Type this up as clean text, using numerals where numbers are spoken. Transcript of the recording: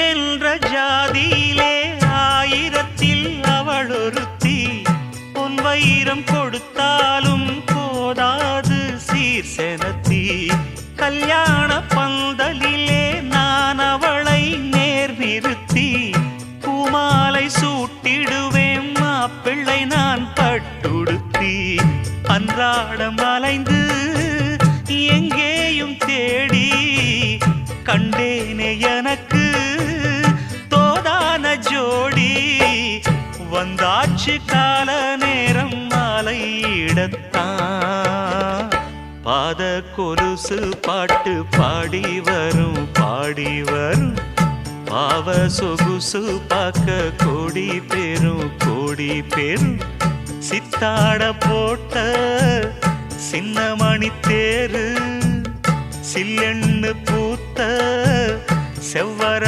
பெண்ணென்ற ஜாதியிலே ஆயிரத்தில் அவள் ஒருத்தி பொன் வைரம் கொடுத்தாலும் போதாது சீர் செனத்தி கல்யாண பந்தலிலே நான் அவளை நேர் நிறுத்தி பூமாலை சூட்டிடுவேன் மாப்பிள்ளை நான் பட்டுடுத்தி அன்றாடம் அலைந்து எங்கேயும் தேடி கண்டேனே எனக்கு தோதான ஜோடி வந்தாச்சு கால நேரம் மாலையிடத்தான் பாத கொலுசு பாட்டு பாடி வரும் பாவ சொகுசு பார்க்க கோடி பேரும் சித்தாட போட்ட சின்ன மணி தேரு சில்லெண்ணு பூத்த செவ்வர